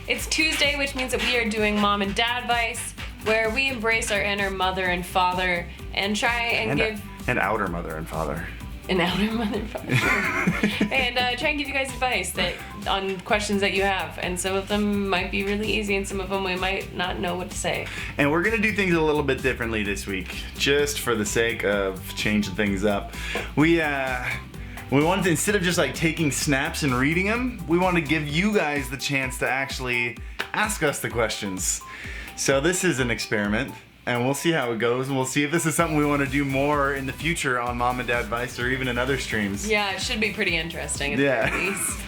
It's Tuesday, which means that we are doing Mom and Dad Advice, where we embrace our inner mother and father and try and give... An outer mother and father. An outer mother and father, sure. And try and give you guys advice on questions that you have. And some of them might be really easy, and some of them we might not know what to say. And we're going to do things a little bit differently this week, just for the sake of changing things up. We wanted to, instead of just like taking snaps and reading them, we want to give you guys the chance to actually ask us the questions. So this is an experiment, and we'll see how it goes, and we'll see if this is something we want to do more in the future on Mom and Dad Advice or even in other streams. Yeah, it should be pretty interesting at the very least.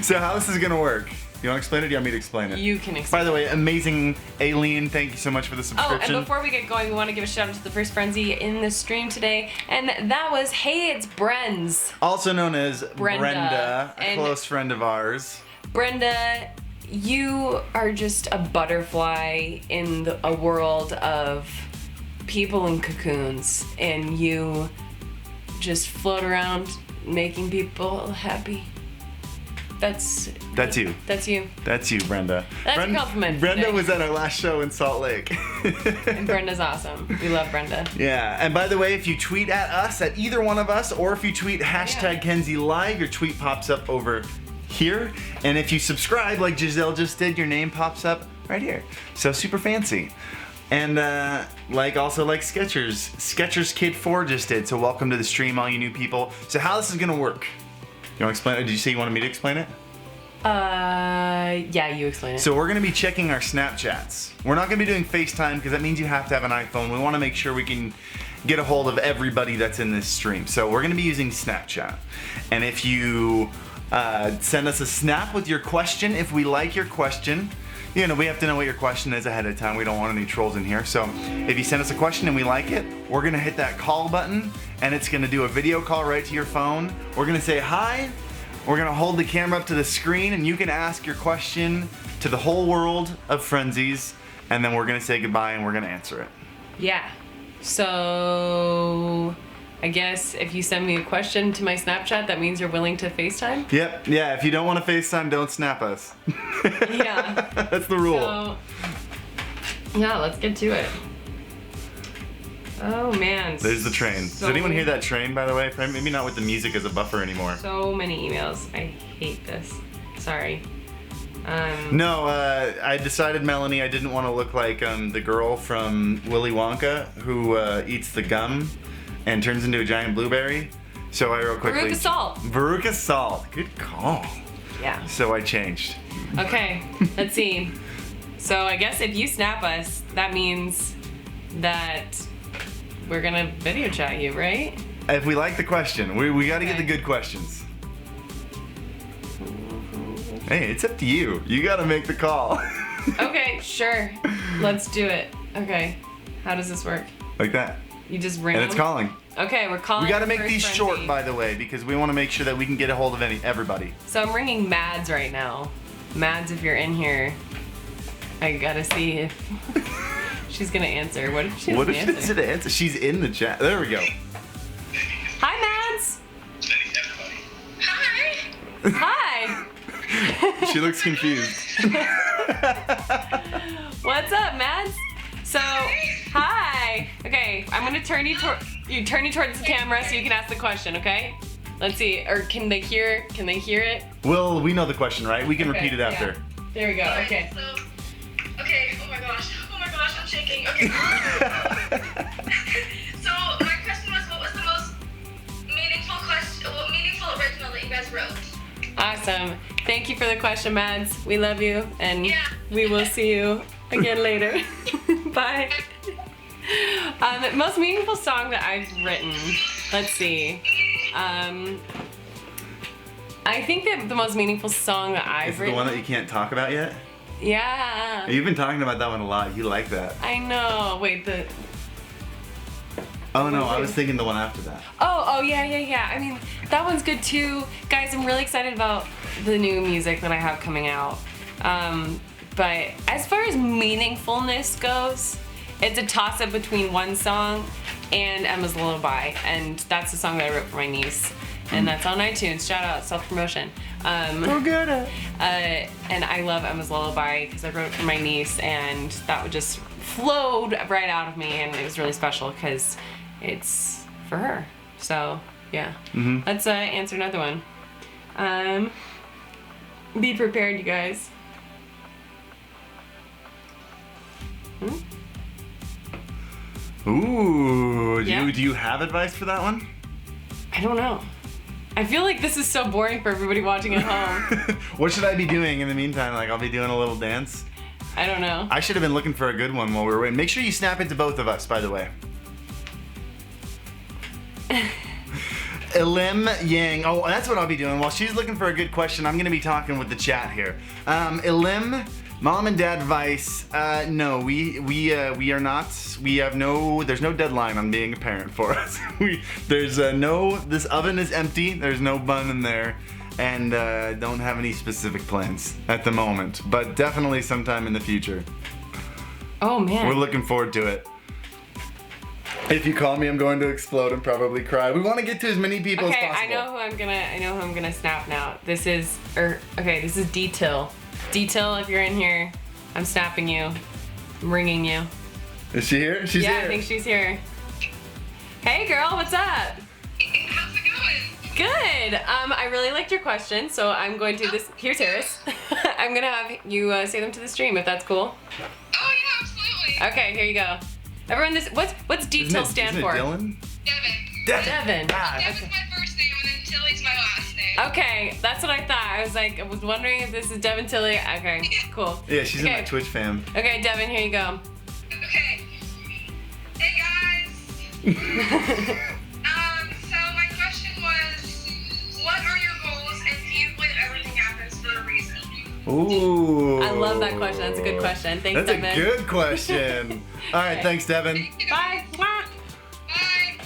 So how this is going to work? You want to explain it or do you want me to explain it? You can explain it. By the way, amazing alien, thank you so much for the subscription. Oh, and before we get going, we want to give a shout out to the first Frenzy in the stream today. And that was, hey, it's Brenz. Also known as Brenda, a and close friend of ours. Brenda, you are just a butterfly in a world of people in cocoons. And you just float around making people happy. That's you. That's you. That's you, Brenda. That's a compliment. Brenda was at our last show in Salt Lake. And Brenda's awesome. We love Brenda. Yeah, and by the way, if you tweet at us, at either one of us, or if you tweet hashtag kenzielive, your tweet pops up over here. And if you subscribe, like Giselle just did, your name pops up right here. So super fancy. And like Skechers Kid 4 just did. So welcome to the stream, all you new people. So how this is gonna work? You want to explain it? Did you say you wanted me to explain it? Yeah, you explain it. So we're going to be checking our Snapchats. We're not going to be doing Facetime because that means you have to have an iPhone. We want to make sure we can get a hold of everybody that's in this stream. So we're going to be using Snapchat. And if you send us a snap with your question, if we like your question, you know, we have to know what your question is ahead of time. We don't want any trolls in here. So if you send us a question and we like it, we're going to hit that call button and it's going to do a video call right to your phone. We're going to say hi. We're going to hold the camera up to the screen and you can ask your question to the whole world of Frenzies. And then we're going to say goodbye and we're going to answer it. Yeah. So I guess if you send me a question to my Snapchat, that means you're willing to FaceTime? Yep. Yeah, if you don't want to FaceTime, don't snap us. Yeah. That's the rule. So, yeah, let's get to it. Oh, man. There's the train. Does anyone hear that train, by the way? Maybe not with the music as a buffer anymore. So many emails. I hate this. Sorry. No, I decided, Melanie, I didn't want to look like the girl from Willy Wonka who eats the gum and turns into a giant blueberry. So I wrote quickly. Veruca Salt. Veruca Salt. Good call. Yeah. So I changed. Okay, let's see. So I guess if you snap us, that means that we're gonna video chat you, right? If we like the question, we got to get the good questions. Hey, it's up to you. You got to make the call. Okay, sure. Let's do it. Okay. How does this work? Like that. You just ring And it's calling. Okay, we're calling. We got to make first these Frenzy. short, by the way, because we want to make sure that we can get a hold of everybody. So I'm ringing Mads right now. Mads, if you're in here, I gotta see if she's gonna answer. What if she doesn't answer? Doesn't answer? She's in the chat. There we go. Hi, Mads. Hi. Hi. She looks confused. What's up, Mads? So, hi. Okay, I'm gonna turn you towards the camera so you can ask the question. Okay? Let's see. Or can they hear? Can they hear it? Well, we know the question, right? We can repeat it after. Yeah. There we go. Okay. Okay. Oh my gosh, I'm shaking. Okay. So my question was, what was the most meaningful original that you guys wrote? Awesome. Thank you for the question, Mads. We love you, and Yeah. we will see you again later. Bye. Most meaningful song that I've written. Let's see. I think that the most meaningful song that I've Is it written. the one that you can't talk about yet? Yeah. You've been talking about that one a lot. You like that. I know. Wait, the. Oh no, I was thinking the one after that. Oh, yeah. I mean, that one's good too. Guys, I'm really excited about the new music that I have coming out. But as far as meaningfulness goes, it's a toss-up between one song and Emma's Lullaby, and that's the song that I wrote for my niece. and that's on iTunes. Shout out, self-promotion. Oh, good. And I love Emma's Lullaby because I wrote it for my niece, and that would just flowed right out of me, and it was really special because it's for her. So yeah, let's answer another one. Be prepared, you guys. Ooh, Yeah. do you have advice for that one? I don't know. I feel like this is so boring for everybody watching at home. What should I be doing in the meantime? Like, I'll be doing a little dance. I don't know. I should have been looking for a good one while we were waiting. Make sure you snap into both of us, by the way. Elim Yang. Oh, that's what I'll be doing. While she's looking for a good question, I'm going to be talking with the chat here. Elim, mom and dad advice. No, we are not. We have no. There's no deadline on being a parent for us. There's no. This oven is empty. There's no bun in there, and don't have any specific plans at the moment. But definitely sometime in the future. Oh man. We're looking forward to it. If you call me, I'm going to explode and probably cry. We want to get to as many people as Okay, possible. I know who I'm gonna snap now. This is D-Till. D-Till, if you're in here, I'm snapping you. I'm ringing you. Is she here? She's Yeah, here. I think she's here. Hey girl, what's up? How's it going? Good. I really liked your question, so I'm going to Here's Harris. I'm gonna have you say them to the stream if that's cool. Oh yeah, absolutely. Okay, here you go. Everyone, what's D-Till stand for? Dylan? Devin. Devin. Ah, Devin's my first name and then Tilly's my last name. Okay, that's what I thought. I was wondering if this is Devin Tilly. Okay, cool. yeah, she's in Okay. my Twitch fam. Okay, Devin, here you go. Okay. Hey guys. So my question was, what are your goals and do you believe everything happens for a reason? Ooh. I love that question. That's a good question. Thanks, That's Devin. a good question. All right, Okay. thanks, Devin. Thank you. Bye. Mwah. Bye.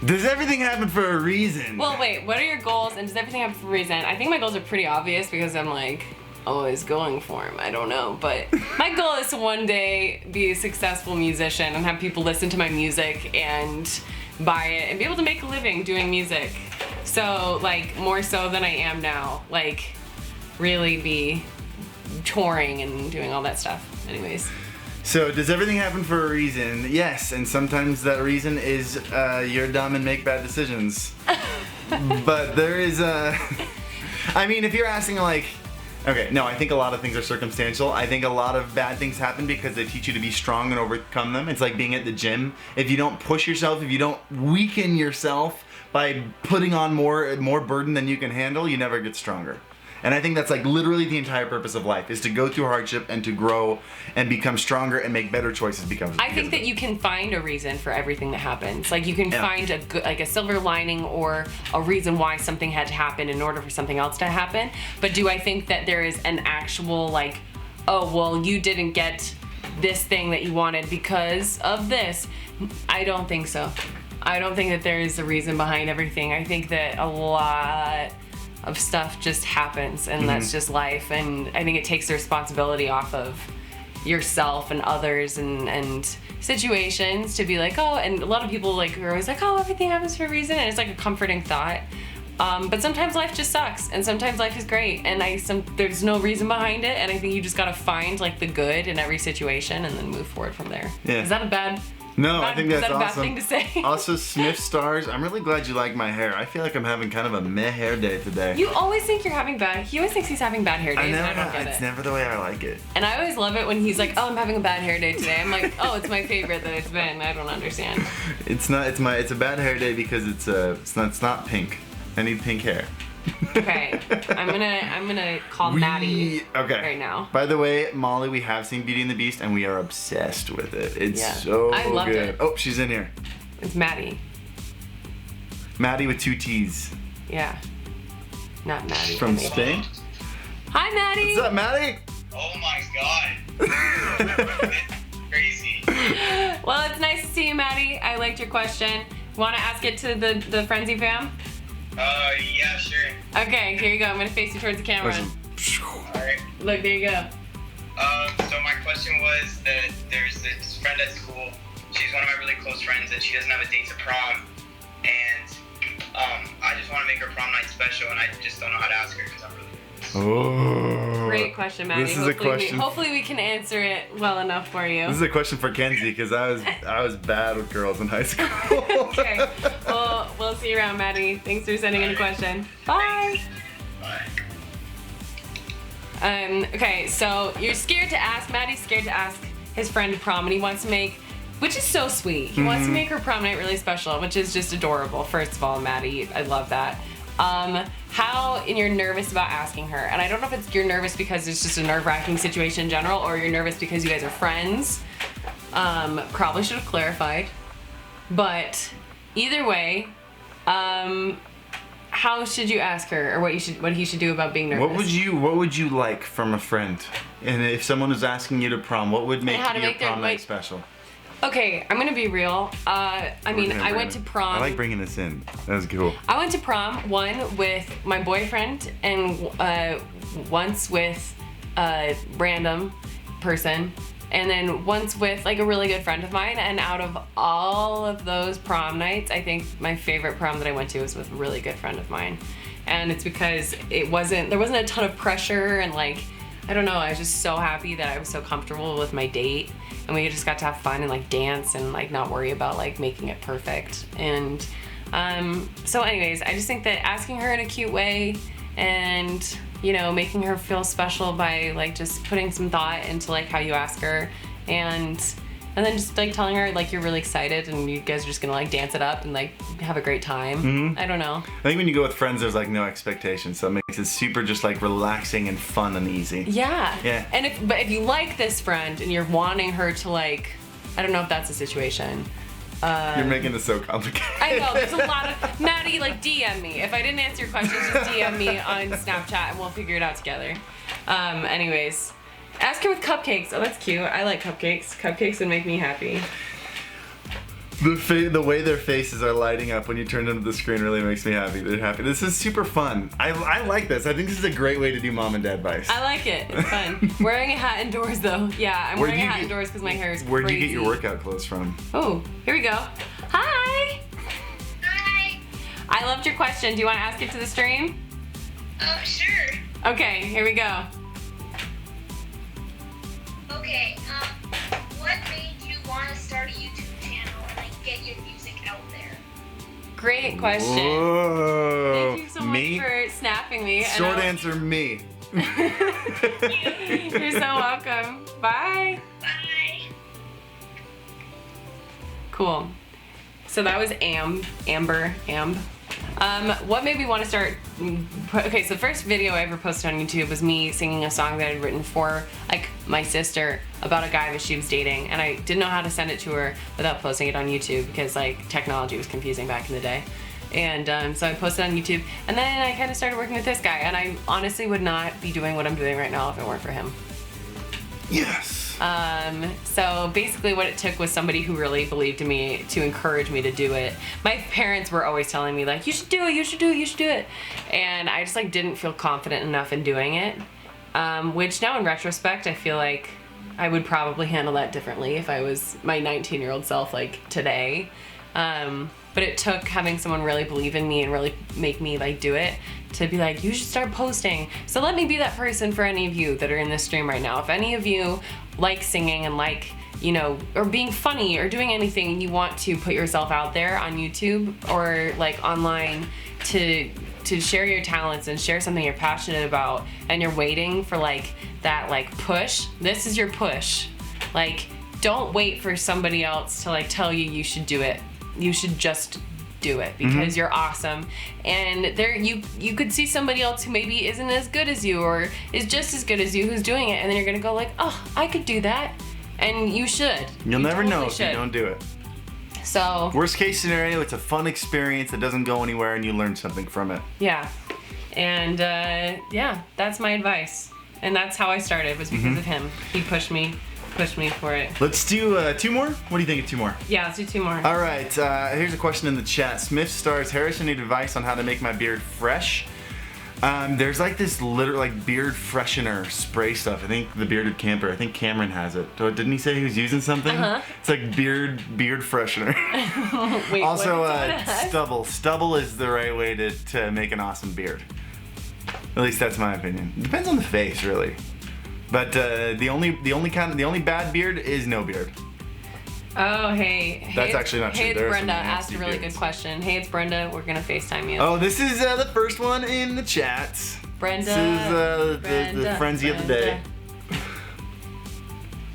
Does everything happen for a reason? Well, wait. What are your goals, and does everything happen for a reason? I think my goals are pretty obvious because I'm like always going for them. I don't know, but my goal is to one day be a successful musician and have people listen to my music and buy it and be able to make a living doing music. So, like, more so than I am now. Like, really be touring and doing all that stuff. Anyways. So, does everything happen for a reason? Yes, and sometimes that reason is you're dumb and make bad decisions. But there is I mean, if you're asking like, okay, no, I think a lot of things are circumstantial. I think a lot of bad things happen because they teach you to be strong and overcome them. It's like being at the gym. If you don't push yourself, if you don't weaken yourself by putting on more burden than you can handle, you never get stronger. And I think that's like literally the entire purpose of life is to go through hardship and to grow and become stronger and make better choices because I think that you can find a reason for everything that happens. Like you can find a good, like a silver lining or a reason why something had to happen in order for something else to happen. But do I think that there is an actual like, oh, well, you didn't get this thing that you wanted because of this? I don't think so. I don't think that there is a reason behind everything. I think that a lot of stuff just happens and that's just life, and I think it takes the responsibility off of yourself and others and situations to be like, oh, and a lot of people like are always like, oh, everything happens for a reason, and it's like a comforting thought, but sometimes life just sucks and sometimes life is great, and there's no reason behind it, and I think you just gotta find like the good in every situation and then move forward from there. Yeah. Is that a bad No, I think that's is that a bad awesome. thing to say? Also, Smith Stars, I'm really glad you like my hair. I feel like I'm having kind of a meh hair day today. You always think you're having bad. He always thinks he's having bad hair days, and I don't get it's it. never the way I like it. And I always love it when he's like, "Oh, I'm having a bad hair day today." I'm like, "Oh, it's my favorite that it's been." I don't understand. It's not. It's a bad hair day because it's not pink. I need pink hair. Okay, I'm gonna call Maddie Okay. right now. By the way, Molly, we have seen Beauty and the Beast, and we are obsessed with it. It's Yeah. so I loved good. it. Oh, she's in here. It's Maddie. Maddie with 2 T's. Yeah, not Maddie. From I think. Spain. Hi, Maddie. What's up, Maddie? Oh my god. Crazy. Well, it's nice to see you, Maddie. I liked your question. Want to ask it to the Frenzy fam? Yeah, sure. Okay, here you go. I'm gonna face you towards the camera. Alright. Look, there you go. So my question was that there's this friend at school. She's one of my really close friends, and she doesn't have a date to prom. And I just want to make her prom night special, and I just don't know how to ask her because I'm really. Oh. Great question, Maddie. This is a question. Hopefully we can answer it well enough for you. This is a question for Kenzie because I was bad with girls in high school. Okay. Well, we'll see you around, Maddie. Thanks for sending in a question. Bye. Bye. Okay, so you're scared to ask. Maddie's scared to ask his friend to prom, and he wants to make, which is so sweet. He wants to make her prom night really special, which is just adorable. First of all, Maddie, I love that. And you're nervous about asking her, and I don't know if you're nervous because it's just a nerve-wracking situation in general, or you're nervous because you guys are friends. Probably should have clarified, but either way, how should you ask her, or what he should do about being nervous? What would you like from a friend? And if someone was asking you to prom, what would make your prom night special? Okay, I'm gonna be real. I went to prom. I like bringing this in. That was cool. I went to prom, one with my boyfriend and once with a random person, and then once with like a really good friend of mine. And out of all of those prom nights, I think my favorite prom that I went to was with a really good friend of mine. And it's because there wasn't a ton of pressure, and like, I don't know, I was just so happy that I was so comfortable with my date, and we just got to have fun and like dance and like not worry about like making it perfect. And so anyways, I just think that asking her in a cute way and, you know, making her feel special by like just putting some thought into like how you ask her, and then just like telling her like you're really excited and you guys are just gonna like dance it up and like have a great time. I don't know. I think when you go with friends, there's like no expectations, so it makes it super just like relaxing and fun and easy. Yeah. Yeah. And if you like this friend and you're wanting her to like, I don't know if that's a situation. You're making this so complicated. I know, there's a lot of, Maddie, like DM me. If I didn't answer your questions, just DM me on Snapchat and we'll figure it out together. Anyways, ask her with cupcakes. Oh, that's cute. I like cupcakes. Cupcakes would make me happy. The way their faces are lighting up when you turn them to the screen really makes me happy. They're happy. This is super fun. I like this. I think this is a great way to do mom and dad advice. I like it. It's fun. Wearing a hat indoors though. Yeah, I'm wearing a hat indoors because my hair is crazy. Where'd you get your workout clothes from? Oh, here we go. Hi. Hi. I loved your question. Do you want to ask it to the stream? Sure. Okay, here we go. Okay, what made you want to start a YouTube channel and like get your music out there? Great question. Whoa. Thank you so much for snapping me. Short answer, me. You're so welcome. Bye. Bye. Cool. So that was Amber. What made me want to start? Okay, so the first video I ever posted on YouTube was me singing a song that I'd written for like my sister about a guy that she was dating, and I didn't know how to send it to her without posting it on YouTube because like technology was confusing back in the day. And so I posted on YouTube, and then I kind of started working with this guy, and I honestly would not be doing what I'm doing right now if it weren't for him. Yes. So basically what it took was somebody who really believed in me to encourage me to do it. My parents were always telling me like, you should do it, you should do it, you should do it. And I just like didn't feel confident enough in doing it. Which now in retrospect, I feel like I would probably handle that differently if I was my 19-year-old self like today. But it took having someone really believe in me and really make me like do it to be like, you should start posting. So let me be that person for any of you that are in this stream right now. If any of you like singing and like, you know, or being funny or doing anything, and you want to put yourself out there on YouTube or like online to share your talents and share something you're passionate about, and you're waiting for like that like push, this is your push. Like, don't wait for somebody else to like tell you should do it. You should just do it because you're awesome. And there you could see somebody else who maybe isn't as good as you or is just as good as you who's doing it, and then you're gonna go like, oh, I could do that. And you should. You'll never know if you don't do it. So worst case scenario, it's a fun experience that doesn't go anywhere and you learn something from it. Yeah. And yeah, that's my advice. And that's how I started, was because of him. He pushed me for it. Let's do 2 more? What do you think of 2 more? Yeah, let's do 2 more. All right, here's a question in the chat. Smith stars, Harrison, need advice on how to make my beard fresh. There's like this like beard freshener spray stuff. I think the Bearded Camper. I think Cameron has it. Oh, didn't he say he was using something? It's like beard freshener. Wait, also, what is that? stubble. Stubble is the right way to make an awesome beard. At least that's my opinion. Depends on the face, really. But the only bad beard is no beard. Oh, hey. That's actually not true. Hey, it's There are some Brenda asked nasty a really beards. good question. Hey, it's Brenda. We're going to FaceTime you. Oh, this is the first one in the chats. Brenda. This is the frenzy of the day.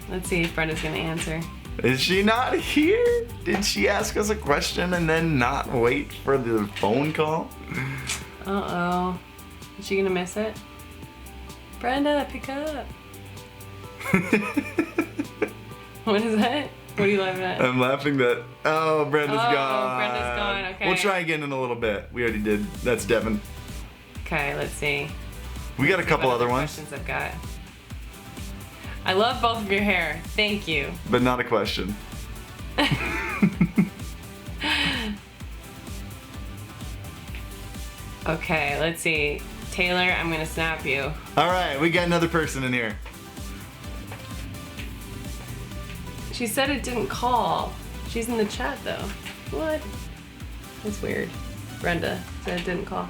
Let's see if Brenda's going to answer. Is she not here? Did she ask us a question and then not wait for the phone call? Uh-oh. Is she going to miss it? Brenda, pick up. What is that? What are you laughing at? I'm laughing that. Oh, Brenda's gone. Brenda's gone, okay. We'll try again in a little bit. We already did. That's Devin. Okay, let's see. We got a couple What other ones, questions I've got. I love both of your hair. Thank you. but not a question. Okay, let's see. Taylor, I'm gonna snap you. All right, we got another person in here. She said it didn't call. She's in the chat though. What? That's weird. Brenda said it didn't call.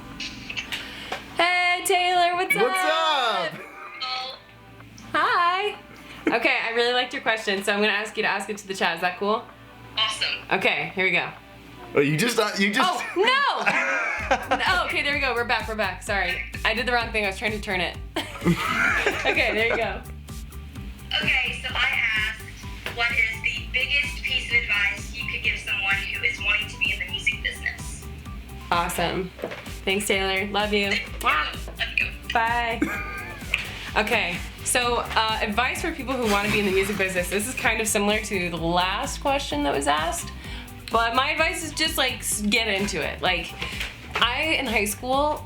Hey Taylor, what's up? What's up? Oh, Hi. Okay, I really liked your question, so I'm gonna ask you to ask it to the chat. Is that cool? awesome. Okay, here we go. Oh, you just. Oh, no! Oh, okay, there we go. We're back. Sorry. I did the wrong thing. I was trying to turn it. Okay, there you go. Okay, so I asked, what is the biggest piece of advice you could give someone who is wanting to be in the music business? Awesome. Thanks, Taylor. Love you. Mwah. Let's go. Bye. Okay, so advice for people who want to be in the music business. This is kind of similar to the last question that was asked, but my advice is just like get into it. Like, I in high school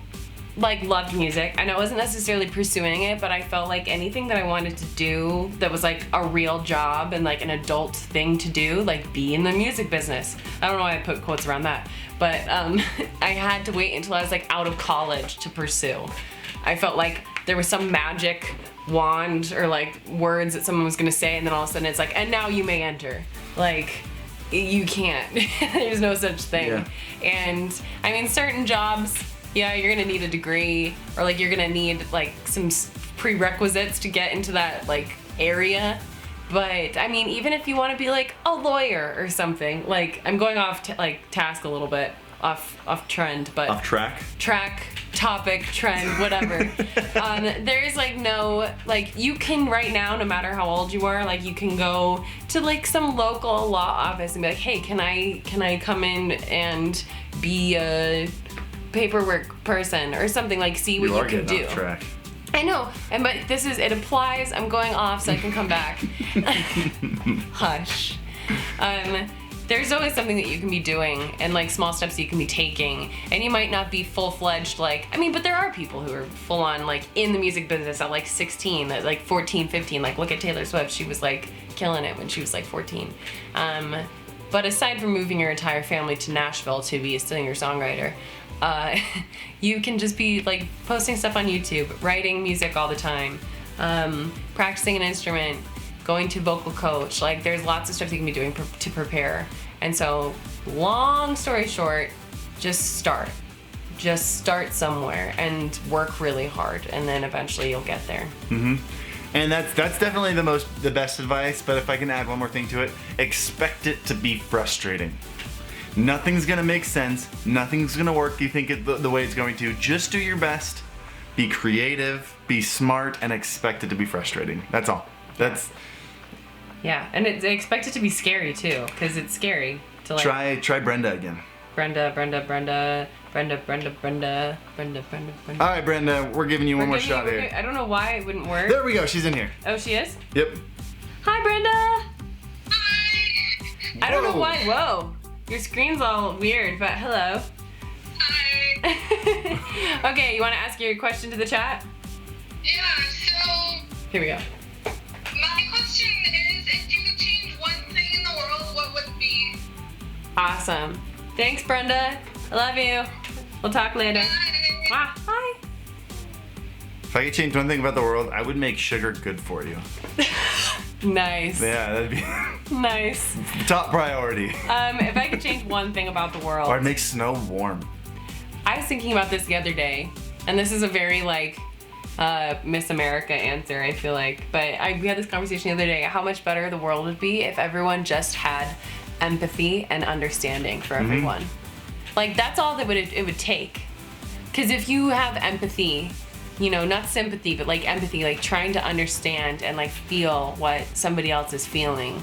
like loved music. I know I wasn't necessarily pursuing it, but I felt like anything that I wanted to do that was like a real job and like an adult thing to do, like be in the music business. I don't know why I put quotes around that, but I had to wait until I was like out of college to pursue. I felt like there was some magic wand or like words that someone was gonna say, and then all of a sudden it's like, and now you may enter. Like, you can't. There's no such thing. Yeah. And I mean, certain jobs, yeah, you're gonna need a degree, or like you're gonna need like some prerequisites to get into that like area. But I mean, even if you want to be like a lawyer or something, like I'm going off like task a little bit, off trend, but Off track. topic, trend, whatever. There's like no, like you can right now, no matter how old you are, like you can go to like some local law office and be like, hey, can I come in and be a paperwork person or something, like see what you can do. Off track. I know, but it applies. I'm going off so I can come back. Hush. There's always something that you can be doing and like small steps that you can be taking, and you might not be full-fledged but there are people who are full on like in the music business at like 16, at like 14, 15. Like look at Taylor Swift, she was like killing it when she was like 14. But aside from moving your entire family to Nashville to be a singer-songwriter, you can just be like posting stuff on YouTube, writing music all the time, practicing an instrument, going to vocal coach. Like there's lots of stuff you can be doing to prepare. And so long story short, just start somewhere and work really hard, and then eventually you'll get there. And that's definitely the best advice. But if I can add one more thing to it, expect it to be frustrating. Nothing's gonna make sense. Nothing's gonna work you think the way it's going to. Just do your best. Be creative. Be smart, and expect it to be frustrating. That's all. Yeah, and expect it to be scary too, because it's scary to like Try Brenda again. Brenda. All right, Brenda, we're giving you one more shot here. I don't know why it wouldn't work. There we go. She's in here. Oh, she is? Yep. Hi, Brenda. Hi. I don't know Whoa. why. Whoa. Your screen's all weird, but hello. Hi. Okay, you want to ask your question to the chat? Yeah, so Here we go. my question is, if you could change one thing in the world, what would it be? Awesome. Thanks, Brenda. I love you. We'll talk later. Hi. Ah, hi. I could change one thing about the world, I would make sugar good for you. Nice. Yeah, that'd be Nice. top priority. If I could change one thing about the world. Or I'd make snow warm. I was thinking about this the other day, and this is a very like Miss America answer, I feel like. But we had this conversation the other day, how much better the world would be if everyone just had empathy and understanding for everyone. Like, that's all that it would take. Because if you have empathy, you know, not sympathy, but like empathy, like trying to understand and like feel what somebody else is feeling,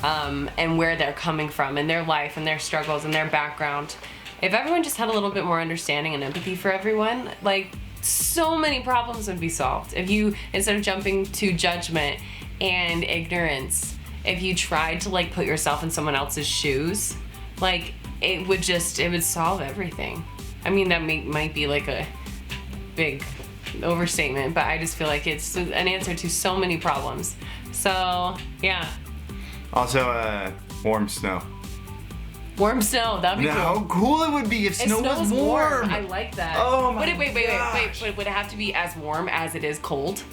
and where they're coming from and their life and their struggles and their background. If everyone just had a little bit more understanding and empathy for everyone, like, so many problems would be solved. If you, instead of jumping to judgment and ignorance, if you tried to like put yourself in someone else's shoes, like, it would solve everything. I mean, that might be like a big overstatement, but I just feel like it's an answer to so many problems. So, yeah. Also, warm snow. Warm snow, that'd be cool. How cool it would be if snow was warm. I like that. Oh my Wait, would it have to be as warm as it is cold?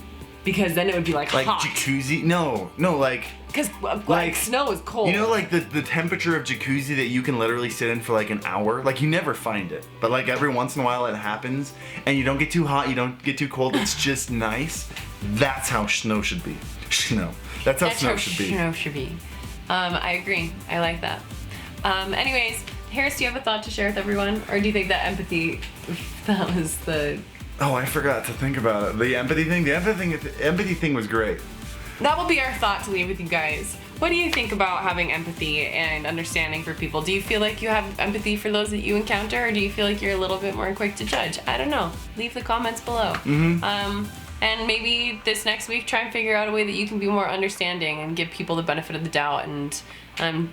Because then it would be like hot. Jacuzzi? No, like... Because like snow is cold. You know, like the temperature of jacuzzi that you can literally sit in for like an hour? Like, you never find it. But like every once in a while it happens, and you don't get too hot, you don't get too cold, it's just nice. That's how snow should be. That's how snow should be. Snow should be. I agree. I like that. Anyways, Harris, do you have a thought to share with everyone? Or do you think that empathy, that was the... Oh, I forgot to think about it. The empathy thing was great. That will be our thought to leave with you guys. What do you think about having empathy and understanding for people? Do you feel like you have empathy for those that you encounter, or do you feel like you're a little bit more quick to judge? I don't know. Leave the comments below. And maybe this next week, try and figure out a way that you can be more understanding and give people the benefit of the doubt and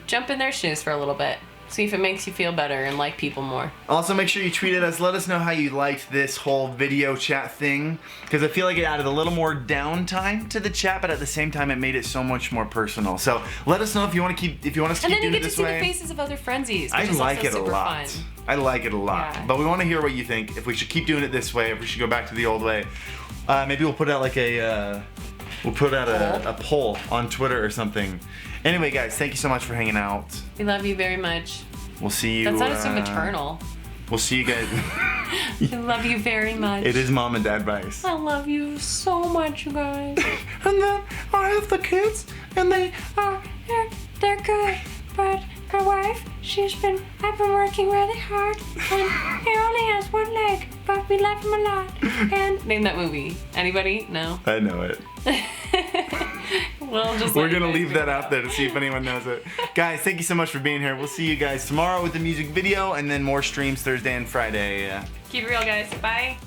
jump in their shoes for a little bit. See if it makes you feel better and like people more. Also, make sure you tweet at us. Let us know how you liked this whole video chat thing, because I feel like it added a little more downtime to the chat, but at the same time, it made it so much more personal. So let us know if you want us to keep doing it this way. And then you get to see the faces of other Frenzies. I like it a lot. Fun. I like it a lot. Yeah. But we want to hear what you think. If we should keep doing it this way, if we should go back to the old way. Maybe we'll put out like a poll on Twitter or something. Anyway, guys, thank you so much for hanging out. We love you very much. We'll see you. That sounded so maternal. We'll see you guys. I love you very much. It is mom and dad advice. I love you so much, you guys. And then I have the kids, and they're good. But my wife, I've been working really hard, and he only has one leg, but we love him a lot. And name that movie. Anybody? No? I know it. We're gonna leave that out there to see if anyone knows it. Guys, thank you so much for being here. We'll see you guys tomorrow with the music video, and then more streams Thursday and Friday. Keep it real, guys. Bye.